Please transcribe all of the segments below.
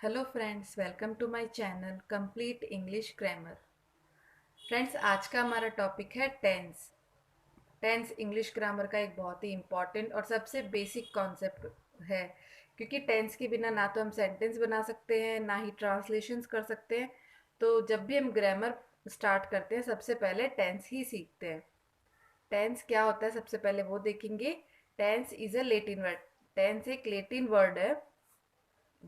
Hello friends, welcome to my channel complete English grammar. Friends, आज का हमारा topic है टेंस। टेंस इंग्लिश ग्रामर का एक बहुत ही इम्पॉर्टेंट और सबसे बेसिक कॉन्सेप्ट है, क्योंकि टेंस के बिना ना तो हम सेंटेंस बना सकते हैं, ना ही ट्रांसलेशंस कर सकते हैं। तो जब भी हम ग्रामर स्टार्ट करते हैं, सबसे पहले टेंस ही सीखते हैं। टेंस क्या होता है, सबसे पहले वो देखेंगे। Tense is a Latin word. Tense एक लेटिन वर्ड है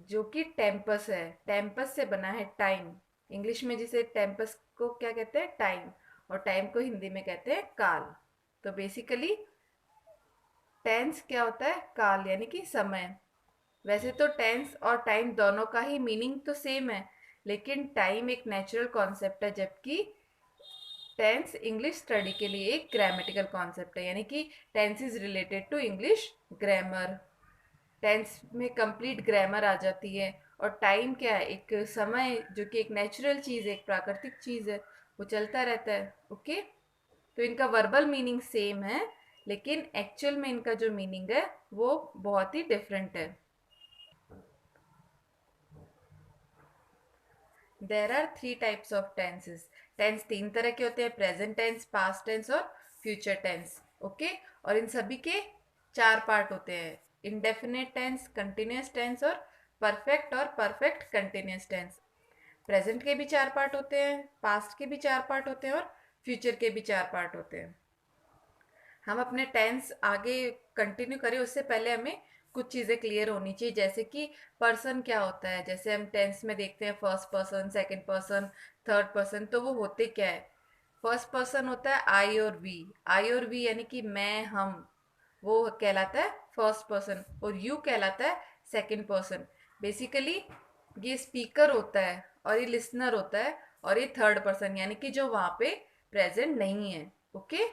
जो कि टेम्पस है। टेम्पस से बना है टाइम। इंग्लिश में जिसे टेम्पस को क्या कहते हैं, टाइम। और टाइम को हिंदी में कहते हैं काल। तो बेसिकली टेंस क्या होता है, काल यानी कि समय। वैसे तो टेंस और टाइम दोनों का ही मीनिंग तो सेम है, लेकिन टाइम एक नेचुरल कॉन्सेप्ट है, जबकि टेंस इंग्लिश स्टडी के लिए एक ग्रामेटिकल कॉन्सेप्ट है, यानी कि tense is related to English grammar. Tense में कंप्लीट ग्रामर आ जाती है। और टाइम क्या है, एक समय जो कि एक नेचुरल चीज़ है, एक प्राकृतिक चीज़ है, वो चलता रहता है। ओके। तो इनका वर्बल मीनिंग सेम है, लेकिन एक्चुअल में इनका जो मीनिंग है वो बहुत ही डिफरेंट है। There are three types of tenses. Tense तीन तरह के होते हैं: प्रेजेंट टेंस, पास्ट टेंस और फ्यूचर टेंस। ओके। और इन सभी के चार पार्ट होते हैं: इंडेफिनिट टेंस, कंटिन्यूस टेंस और परफेक्ट और परफेक्ट कंटिन्यूस टेंस। प्रेजेंट के भी चार पार्ट होते हैं, पास्ट के भी चार पार्ट होते हैं और फ्यूचर के भी चार पार्ट होते हैं। हम अपने टेंस आगे कंटिन्यू करें उससे पहले हमें कुछ चीज़ें क्लियर होनी चाहिए, जैसे कि पर्सन क्या होता है। जैसे हम टेंस में देखते हैं first person, second person, third person, तो वो होते क्या है। फर्स्ट पर्सन होता है आई और वी। आई और वी यानी कि मैं, हम, वो कहलाता है फर्स्ट पर्सन। और यू कहलाता है सेकंड पर्सन। बेसिकली ये स्पीकर होता है और ये लिसनर होता है, और ये थर्ड पर्सन यानी कि जो वहाँ पे प्रेजेंट नहीं है। ओके।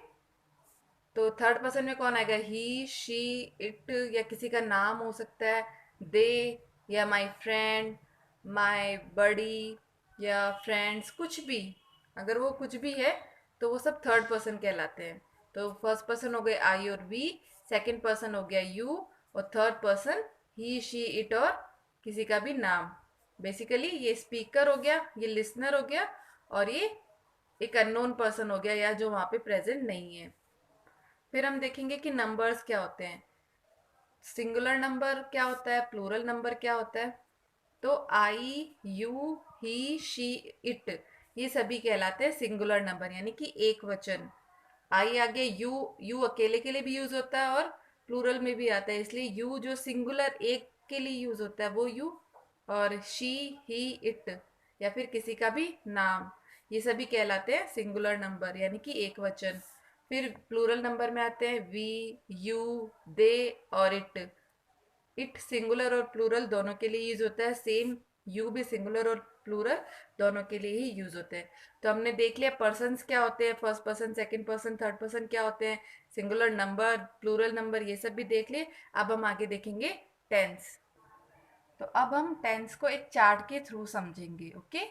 तो थर्ड पर्सन में कौन आएगा, ही, शी, इट, या किसी का नाम हो सकता है, दे, या माई फ्रेंड, माई बडी, या फ्रेंड्स, कुछ भी। अगर वो कुछ भी है तो वो सब थर्ड पर्सन कहलाते हैं। तो फर्स्ट पर्सन हो गए आई और वी, सेकंड पर्सन हो गया यू, और third person he, she, it और किसी का भी नाम। बेसिकली ये स्पीकर हो गया, ये लिसनर हो गया, और ये एक अननोन पर्सन हो गया, या जो वहाँ पे प्रेजेंट नहीं है। फिर हम देखेंगे कि नंबर्स क्या होते हैं। सिंगुलर नंबर क्या होता है, प्लूरल नंबर क्या होता है। तो आई, यू, ही, शी, इट, ये सभी कहलाते हैं सिंगुलर नंबर, यानी कि एक वचन। आई आगे यू, यू अकेले के लिए भी यूज होता है और प्लूरल में भी आता है, इसलिए यू जो सिंगुलर एक के लिए यूज होता है वो यू। और शी, ही, इट, या फिर किसी का भी नाम, ये सभी कहलाते हैं सिंगुलर नंबर, यानी कि एक वचन। फिर प्लूरल नंबर में आते हैं वी, यू, दे और इट। इट सिंगुलर और प्लूरल दोनों के लिए यूज होता है, सेम यू भी सिंगुलर और प्लूरल दोनों के लिए ही यूज होते हैं। तो हमने देख लिया पर्सन्स क्या होते हैं, first person, second person, third person क्या होते हैं, सिंगुलर नंबर, प्लूरल नंबर, ये सब भी देख लिए। अब हम आगे देखेंगे टेंस। तो अब हम टेंस को एक चार्ट के थ्रू समझेंगे। Okay.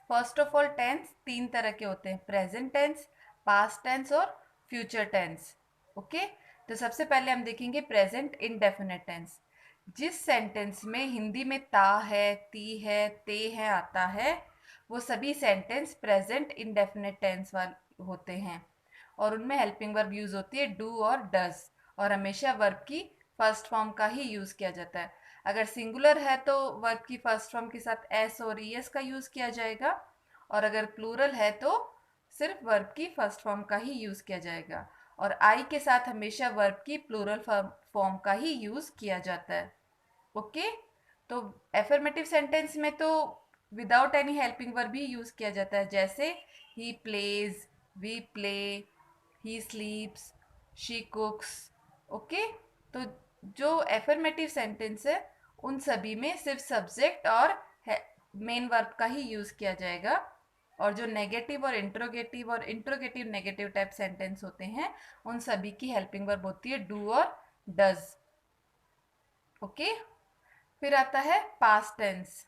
First of all tense तीन तरह के होते हैं: प्रेजेंट टेंस, पास्ट टेंस और फ्यूचर टेंस। ओके। तो सबसे पहले हम देखेंगे प्रेजेंट इंडेफिनिट टेंस। जिस सेंटेंस में हिंदी में ता है, ती है, ते है आता है, वो सभी सेंटेंस प्रेजेंट इंडेफिनिट टेंस वाले होते हैं। और उनमें हेल्पिंग वर्ब यूज होती है डू और डज, और हमेशा वर्ब की फर्स्ट फॉर्म का ही यूज किया जाता है। अगर सिंगुलर है तो वर्ब की फर्स्ट फॉर्म के साथ एस और ईएस का यूज किया जाएगा, और अगर प्लूरल है तो सिर्फ वर्ब की फर्स्ट फॉर्म का ही यूज किया जाएगा। और आई के साथ हमेशा वर्ब की प्लूरल फॉर्म का ही यूज किया जाता है। ओके। तो एफर्मेटिव सेंटेंस में तो विदाउट एनी हेल्पिंग वर्ब ही यूज किया जाता है, जैसे he plays, we play, he sleeps, she cooks. Okay. तो जो एफर्मेटिव सेंटेंस है उन सभी में सिर्फ सब्जेक्ट और मेन वर्ब का ही यूज किया जाएगा। और जो नेगेटिव और इंट्रोगेटिव नेगेटिव टाइप सेंटेंस होते हैं, उन सभी की हेल्पिंग वर्ब होती है डू और डज। ओके। फिर आता है पास्ट टेंस।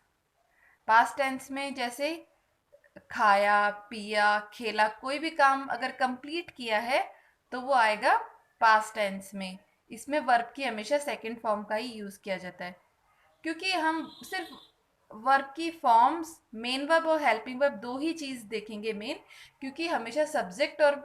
पास्ट टेंस में जैसे खाया, पिया, खेला, कोई भी काम अगर कंप्लीट किया है तो वो आएगा पास्ट टेंस में। इसमें वर्ब की हमेशा सेकंड फॉर्म का ही यूज किया जाता है, क्योंकि हम सिर्फ वर्ब की फॉर्म्स, मेन वर्ब और हेल्पिंग वर्ब दो ही चीज देखेंगे मेन, क्योंकि हमेशा सब्जेक्ट और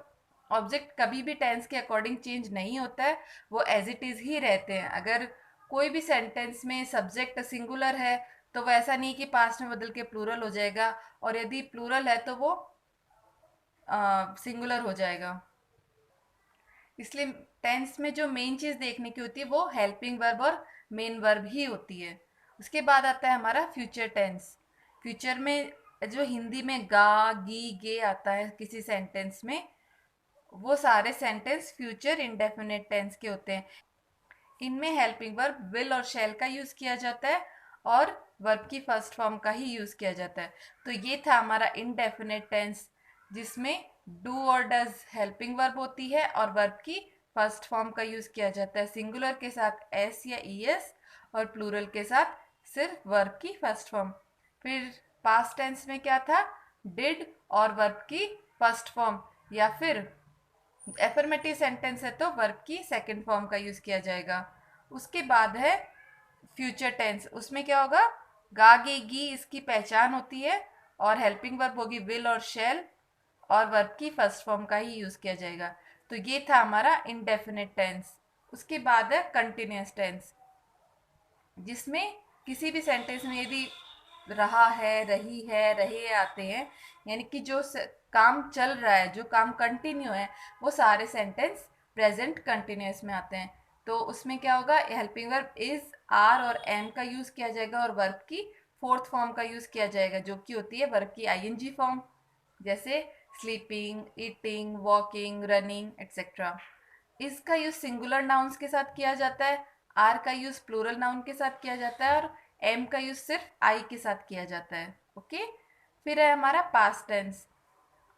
ऑब्जेक्ट कभी भी टेंस के अकॉर्डिंग चेंज नहीं होता है, वो एज इट इज ही रहते हैं। अगर कोई भी सेंटेंस में सब्जेक्ट सिंगुलर है तो वो ऐसा नहीं कि पास्ट में बदल के प्लूरल हो जाएगा, और यदि प्लूरल है तो वो सिंगुलर हो जाएगा। इसलिए टेंस में जो मेन चीज देखने की होती है वो हेल्पिंग वर्ब और मेन वर्ब ही होती है। उसके बाद आता है हमारा फ्यूचर टेंस। फ्यूचर में जो हिंदी में गा गी गे आता है किसी सेंटेंस में, वो सारे सेंटेंस फ्यूचर इंडेफिनिट टेंस के होते हैं। इनमें हेल्पिंग वर्ब विल और शैल का यूज किया जाता है और वर्ब की फर्स्ट फॉर्म का ही यूज किया जाता है। तो ये था हमारा इनडेफिनिट टेंस, जिसमें डू और डज हेल्पिंग वर्ब होती है और वर्ब की फर्स्ट फॉर्म का यूज किया जाता है, सिंगुलर के साथ एस या ई एस और प्लूरल के साथ सिर्फ वर्ब की फर्स्ट फॉर्म। फिर पास्ट टेंस में क्या था, डिड और वर्ब की फर्स्ट फॉर्म, या फिर एफर्मेटिव सेंटेंस है तो वर्ब की सेकंड फॉर्म का यूज किया जाएगा। उसके बाद है फ्यूचर टेंस। उसमें क्या होगा, गागेगी इसकी पहचान होती है और हेल्पिंग वर्ब होगी विल और शेल और वर्ब की फर्स्ट फॉर्म का ही यूज किया जाएगा। तो ये था हमारा इनडेफिनिट टेंस। उसके बाद है कंटिन्यूअस टेंस, जिसमें किसी भी सेंटेंस में यदि रहा है, रही है, रहे आते हैं, यानी कि जो काम चल रहा है, जो काम कंटिन्यू है, वो सारे सेंटेंस प्रेजेंट कंटिन्यूअस में आते हैं। तो उसमें क्या होगा, हेल्पिंग वर्ब इज, आर और एम का यूज किया जाएगा और वर्ब की फोर्थ फॉर्म का यूज किया जाएगा, जो कि होती है वर्ब की आईएनजी फॉर्म, जैसे sleeping, eating, walking, running etcetera. इसका यूज सिंगुलर नाउन्स के साथ किया जाता है, आर का यूज प्लूरल नाउन के साथ किया जाता है और एम का यूज सिर्फ आई के साथ किया जाता है। ओके। फिर है हमारा पास्ट टेंस।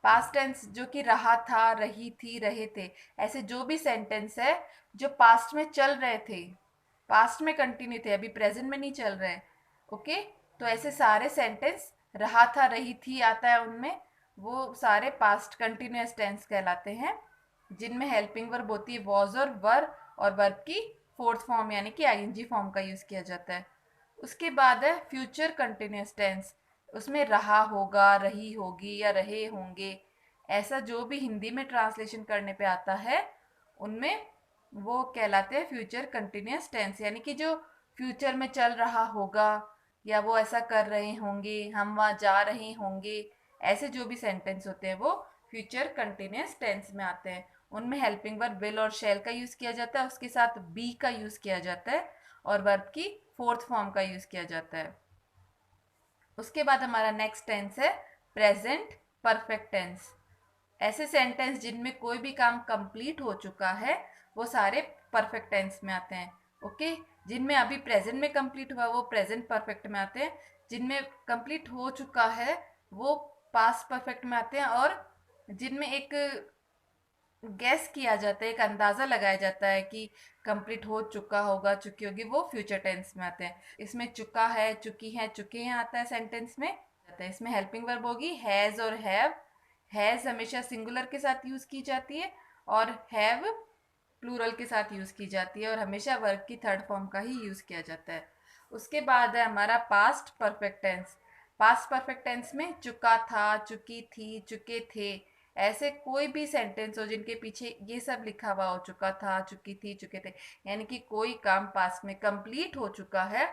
पास्ट टेंस जो कि रहा था, रही थी, रहे थे, ऐसे जो भी सेंटेंस है जो पास्ट में चल रहे थे, पास्ट में कंटिन्यू थे, अभी प्रेजेंट में नहीं चल रहे। ओके। तो ऐसे सारे सेंटेंस रहा था, रही थी आता है उनमें, वो सारे पास्ट कंटिन्यूअस टेंस कहलाते हैं, जिनमें हेल्पिंग वर्ब होती है वॉज और वर्ब की फोर्थ फॉर्म यानी कि आईएनजी फॉर्म का यूज किया जाता है। उसके बाद है फ्यूचर कंटिन्यूअस टेंस। उसमें रहा होगा, रही होगी या रहे होंगे, ऐसा जो भी हिंदी में ट्रांसलेशन करने पे आता है उनमें वो कहलाते हैं फ्यूचर कंटिन्यूअस टेंस, यानी कि जो फ्यूचर में चल रहा होगा या वो ऐसा कर रहे होंगे, हम वहाँ जा रहे होंगे, ऐसे जो भी सेंटेंस होते हैं वो फ्यूचर कंटिन्यूअस टेंस में आते हैं। उनमें हेल्पिंग वर्ब विल और शैल का यूज किया जाता है, उसके साथ बी का यूज किया जाता है और वर्ब की फोर्थ फॉर्म का यूज किया जाता है। उसके बाद हमारा नेक्स्ट टेंस है प्रेजेंट परफेक्ट टेंस। ऐसे सेंटेंस जिनमें कोई भी काम कंप्लीट हो चुका है वो सारे परफेक्ट टेंस में आते हैं। ओके। जिनमें अभी प्रेजेंट में कंप्लीट हुआ वो प्रेजेंट परफेक्ट में आते हैं, जिनमें कंप्लीट हो चुका है वो पास्ट परफेक्ट में आते हैं, और जिनमें एक गैस किया जाता है, एक अंदाजा लगाया जाता है कि कंप्लीट हो चुका होगा, चुकी होगी, वो फ्यूचर टेंस में आते हैं। इसमें चुका है, चुकी है, चुके हैं आता है सेंटेंस में, आता है। इसमें हेल्पिंग वर्ब होगी हैज और हैव। हैज हमेशा सिंगुलर के साथ यूज की जाती है और हैव प्लूरल के साथ यूज की जाती है, और हमेशा वर्ब की थर्ड फॉर्म का ही यूज किया जाता है। उसके बाद है हमारा past perfect tense. Past perfect tense में चुका था, चुकी थी, चुके थे, ऐसे कोई भी सेंटेंस हो जिनके पीछे ये सब लिखा हुआ हो, चुका था, चुकी थी, चुके थे, यानी कि कोई काम पास्ट में कंप्लीट हो चुका है,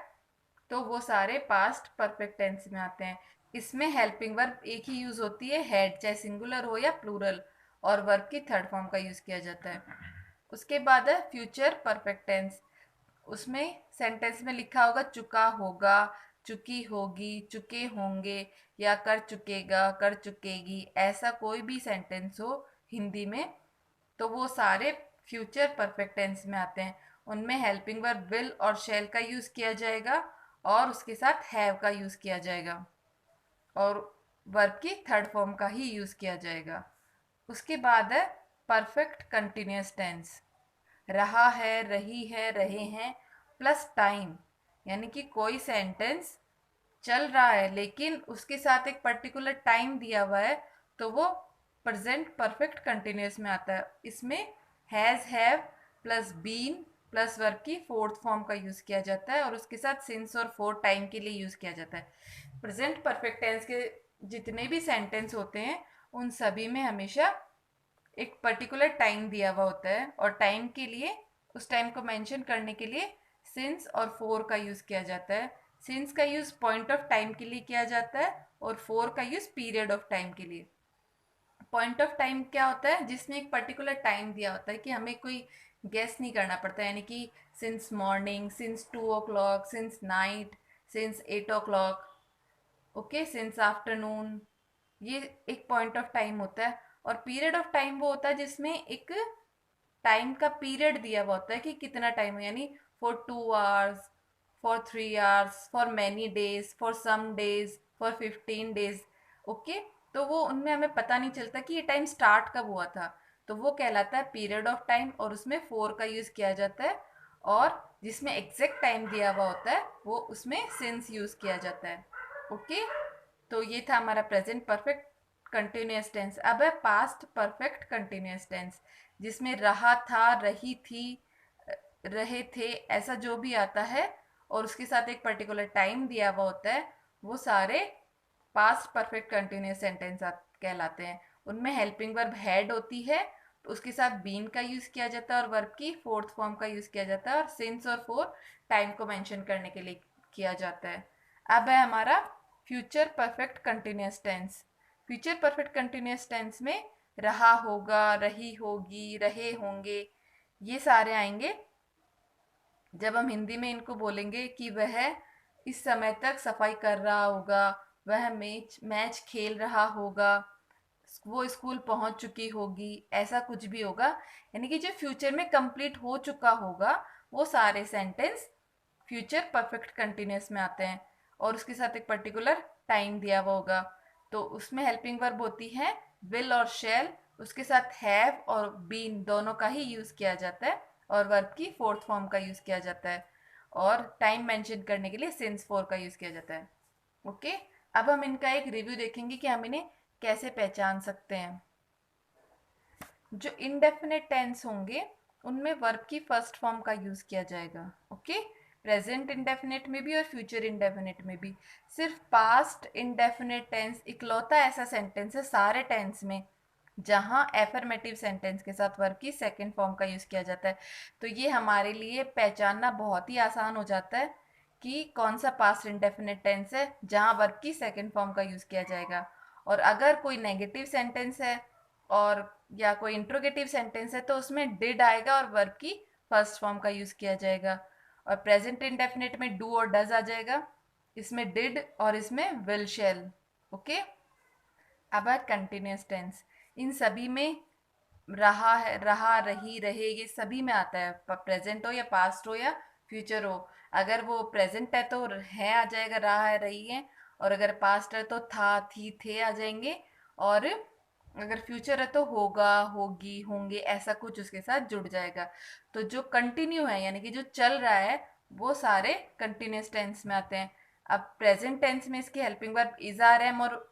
तो वो सारे पास्ट परफेक्ट टेंस में आते हैं। इसमें हेल्पिंग वर्ब एक ही यूज होती है, हैड, चाहे सिंगुलर हो या प्लूरल, और वर्ब की थर्ड फॉर्म का यूज किया जाता है। उसके बाद है फ्यूचर परफेक्ट टेंस। उसमें सेंटेंस में लिखा होगा चुका होगा, चुकी होगी, चुके होंगे या कर चुकेगा, कर चुकेगी, ऐसा कोई भी सेंटेंस हो हिंदी में तो वो सारे फ्यूचर परफेक्ट टेंस में आते हैं। उनमें हेल्पिंग वर्ब विल और शैल का यूज किया जाएगा और उसके साथ हैव का यूज किया जाएगा और वर्ब की थर्ड फॉर्म का ही यूज किया जाएगा। उसके बाद है परफेक्ट कंटिन्यूअस टेंस। रहा है, रही है, रहे हैं प्लस टाइम, यानी कि कोई सेंटेंस चल रहा है लेकिन उसके साथ एक पर्टिकुलर टाइम दिया हुआ है तो वो प्रेजेंट परफेक्ट कंटिन्यूअस में आता है। इसमें has, have plus been plus verb की फोर्थ फॉर्म का यूज़ किया जाता है और उसके साथ सिंस और फॉर टाइम के लिए यूज़ किया जाता है। प्रेजेंट परफेक्ट टेंस के जितने भी सेंटेंस होते हैं उन सभी में हमेशा एक पर्टिकुलर टाइम दिया हुआ होता है और टाइम के लिए उस टाइम को मेंशन करने के लिए सिंस और फोर का यूज़ किया जाता है। सिंस का यूज़ पॉइंट ऑफ टाइम के लिए किया जाता है और फोर का यूज़ पीरियड ऑफ टाइम के लिए। पॉइंट ऑफ टाइम क्या होता है? जिसमें एक पर्टिकुलर टाइम दिया होता है कि हमें कोई गेस नहीं करना पड़ता, यानी कि since morning, since 2 o'clock, since night, since 8 o'clock, okay, since afternoon. ये एक पॉइंट ऑफ टाइम होता है। और पीरियड ऑफ टाइम वो होता है जिसमें एक टाइम का पीरियड दिया हुआ होता है कि कितना टाइम है, यानी for 2 hours, for 3 hours, for many days, for some days, for 15 days. Okay, तो वो उनमें हमें पता नहीं चलता कि ये टाइम स्टार्ट कब हुआ था, तो वो कहलाता है पीरियड ऑफ टाइम और उसमें फोर का यूज़ किया जाता है। और जिसमें एग्जैक्ट टाइम दिया हुआ होता है वो उसमें सिंस यूज़ किया जाता है। ओके, तो ये था हमारा प्रेजेंट परफेक्ट कंटिन्यूअस टेंस। अब है पास्ट परफेक्ट कंटिन्यूअस टेंस, जिसमें रहा था, रही थी, रहे थे, ऐसा जो भी आता है और उसके साथ एक पर्टिकुलर टाइम दिया हुआ होता है, वो सारे पास्ट परफेक्ट कंटिन्यूअस सेंटेंस कहलाते हैं। उनमें हेल्पिंग वर्ब हैड होती है, तो उसके साथ बीन का यूज किया जाता है और वर्ब की फोर्थ फॉर्म का यूज किया जाता है और सिंस और फोर टाइम को मेंशन करने के लिए किया जाता है। अब है हमारा future perfect continuous tense. Future perfect continuous tense में रहा होगा, रही होगी, रहे होंगे, ये सारे आएंगे जब हम हिंदी में इनको बोलेंगे कि वह इस समय तक सफाई कर रहा होगा, वह मैच मैच खेल रहा होगा, वो स्कूल पहुंच चुकी होगी, ऐसा कुछ भी होगा, यानी कि जो फ्यूचर में कंप्लीट हो चुका होगा वो सारे सेंटेंस फ्यूचर परफेक्ट कंटिन्यूअस में आते हैं और उसके साथ एक पर्टिकुलर टाइम दिया हुआ होगा। तो उसमें हेल्पिंग वर्ब होती है विल और शेल, उसके साथ हैव और बीन दोनों का ही यूज किया जाता है और वर्ब की फोर्थ फॉर्म का यूज किया जाता है और टाइम मेंशन करने के लिए सिंस फोर का यूज किया जाता है। ओके, अब हम इनका एक रिव्यू देखेंगे कि हम इन्हें कैसे पहचान सकते हैं। जो इनडेफिनेट टेंस होंगे उनमें वर्ब की फर्स्ट फॉर्म का यूज किया जाएगा। ओके, प्रेजेंट इंडेफिनेट में भी और फ्यूचर इंडेफिनेट में भी। सिर्फ पास्ट इंडेफिनेट टेंस इकलौता ऐसा सेंटेंस है सारे टेंस में जहां एफर्मेटिव सेंटेंस के साथ वर्ब की सेकंड फॉर्म का यूज किया जाता है। तो ये हमारे लिए पहचानना बहुत ही आसान हो जाता है कि कौन सा पास्ट इंडेफिनेट टेंस है जहां वर्ब की सेकंड फॉर्म का यूज किया जाएगा। और अगर कोई नेगेटिव सेंटेंस है और या कोई इंट्रोगेटिव सेंटेंस है तो उसमें डिड आएगा और वर्ब की फर्स्ट फॉर्म का यूज किया जाएगा। और प्रेजेंट इंडेफिनिट में डू और डज आ जाएगा, इसमें डिड और इसमें विल शेल। ओके, अब है कंटिन्यूस टेंस। इन सभी में रहा है, रहा, रही, रहे, ये सभी में आता है, प्रेजेंट हो या पास्ट हो या फ्यूचर हो। अगर वो प्रेजेंट है तो है आ जाएगा, रहा है, रही है। और अगर पास्ट है तो था, थी, थे आ जाएंगे। और अगर फ्यूचर है तो होगा, होगी, होंगे, ऐसा कुछ उसके साथ जुड़ जाएगा। तो जो कंटिन्यू है यानी कि जो चल रहा है वो सारे कंटिन्यूस टेंस में आते हैं। अब प्रेजेंट टेंस में इसकी helping verb is, are, am और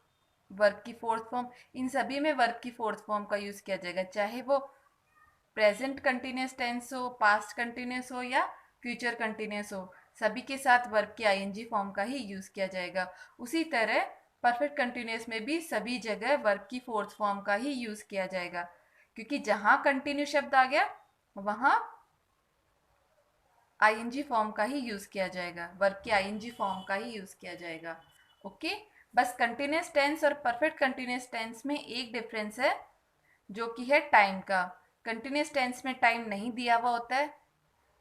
वर्ब की फोर्थ फॉर्म, इन सभी में वर्ब की फोर्थ फॉर्म का यूज किया जाएगा, चाहे वो प्रेजेंट कंटिन्यूस टेंस हो, पास्ट कंटिन्यूस हो या फ्यूचर कंटिन्यूस हो, सभी के साथ वर्ब की आईएनजी फॉर्म का ही यूज किया जाएगा। उसी तरह परफेक्ट कंटिन्यूस में भी सभी जगह वर्ब की फोर्थ फॉर्म का ही यूज किया जाएगा, क्योंकि जहां कंटिन्यू शब्द आ गया वहां आईएनजी फॉर्म का ही यूज किया जाएगा, वर्ब की आईएनजी फॉर्म का ही यूज किया जाएगा। ओके, बस कंटिन्यूस टेंस और परफेक्ट कंटिन्यूस टेंस में एक डिफरेंस है जो कि है टाइम का। कंटिन्यूस टेंस में टाइम नहीं दिया हुआ होता है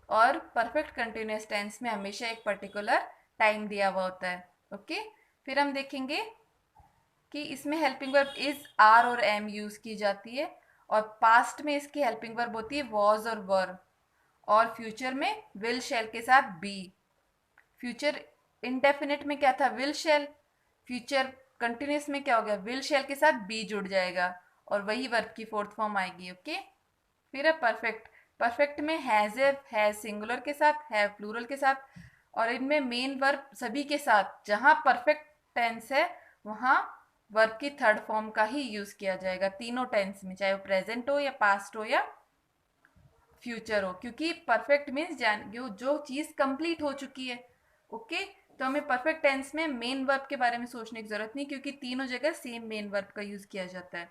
और परफेक्ट कंटिन्यूस टेंस में हमेशा एक पर्टिकुलर टाइम दिया हुआ होता है। ओके, फिर हम देखेंगे कि इसमें हेल्पिंग वर्ब इज, आर और एम यूज की जाती है और पास्ट में इसकी हेल्पिंग वर्ब होती है वॉज और वर और फ्यूचर में विल शेल के साथ बी। फ्यूचर इनडेफिनिट में क्या था, विल शेल। फ्यूचर कंटिन्यूस में क्या हो गया, विल शेल के साथ बी जुड़ जाएगा और वही वर्ब की फोर्थ फॉर्म आएगी। ओके, फिर है परफेक्ट। परफेक्ट में हैज सिंगुलर के साथ, हैव प्लूरल के साथ और इनमें मेन वर्ब सभी के साथ। जहां परफेक्ट टेंस है वहां वर्ब की थर्ड फॉर्म का ही यूज किया जाएगा तीनों टेंस में, चाहे वो प्रेजेंट हो या पास्ट हो या फ्यूचर हो, क्योंकि परफेक्ट मीन्स जान जो चीज़ कंप्लीट हो चुकी है। ओके, तो हमें परफेक्ट टेंस में मेन वर्ब के बारे में सोचने की जरूरत नहीं, क्योंकि तीनों जगह सेम मेन वर्ब का यूज किया जाता है।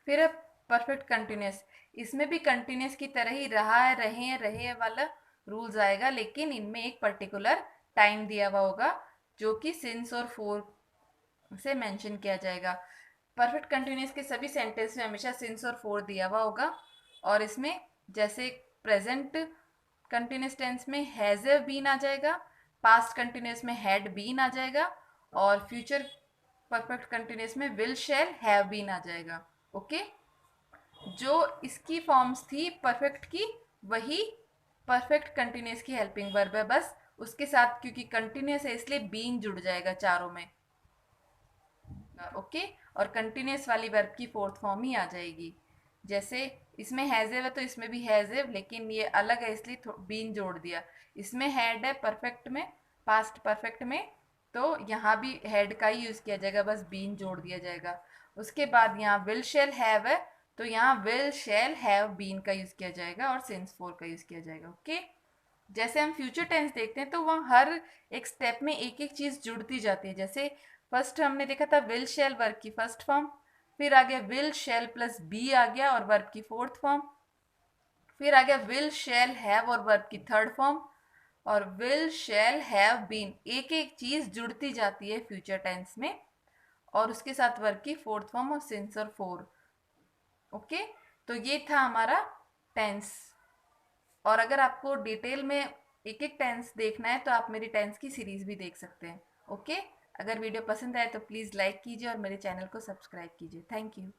फिर है परफेक्ट कंटिन्यूस। इसमें भी कंटिन्यूस की तरह ही रहा है, रहे वाला रूल्स आएगा, लेकिन इनमें एक पर्टिकुलर टाइम दिया हुआ होगा जो कि सिंस और फोर से मेंशन किया जाएगा। परफेक्ट कंटिन्यूस के सभी सेंटेंस में हमेशा सिंस और फोर दिया हुआ होगा, और इसमें जैसे प्रेजेंट कंटिन्यूस टेंस में हैज बीन आ जाएगा, पास्ट कंटिन्यूस में हैड बीन आ जाएगा, और फ्यूचर परफेक्ट कंटिन्यूस में विल शैल हैव बीन आ जाएगा। ओके, जो इसकी फॉर्म्स थी परफेक्ट की, वही परफेक्ट कंटिन्यूस की हेल्पिंग वर्ब है, बस उसके साथ क्योंकि कंटिन्यूस है इसलिए बीन जुड़ जाएगा चारों में। ओके, और कंटिन्यूस वाली वर्ब की फोर्थ फॉर्म ही आ जाएगी। जैसे इसमें हैजेव है तो इसमें भी हैजेव, लेकिन ये अलग है इसलिए बीन जोड़ दिया। इसमें हैड है परफेक्ट में, पास्ट परफेक्ट में, तो यहाँ भी हैड का ही यूज किया जाएगा, बस बीन जोड़ दिया जाएगा। उसके बाद यहाँ विल शेल हैव है, तो यहाँ विल शेल हैव बीन का यूज किया जाएगा और सिंस फोर का यूज किया जाएगा। ओके, जैसे हम फ्यूचर टेंस देखते हैं तो वहाँ हर एक स्टेप में एक एक चीज जुड़ती जाती है। जैसे फर्स्ट हमने देखा था विल शेल वर्ब की फर्स्ट फॉर्म, फिर आ गया विल शेल प्लस बी आ गया और वर्ब की फोर्थ फॉर्म, फिर आ गया विल शेल हैव और वर्ब की थर्ड फॉर्म, और विल शेल हैव बीन। एक एक चीज जुड़ती जाती है फ्यूचर टेंस में, और उसके साथ वर्ब की फोर्थ फॉर्म और सिंस और फोर। ओके, तो ये था हमारा टेंस। और अगर आपको डिटेल में एक एक टेंस देखना है तो आप मेरी टेंस की सीरीज भी देख सकते हैं। ओके, अगर वीडियो पसंद आए तो प्लीज़ लाइक कीजिए और मेरे चैनल को सब्सक्राइब कीजिए। Thank you.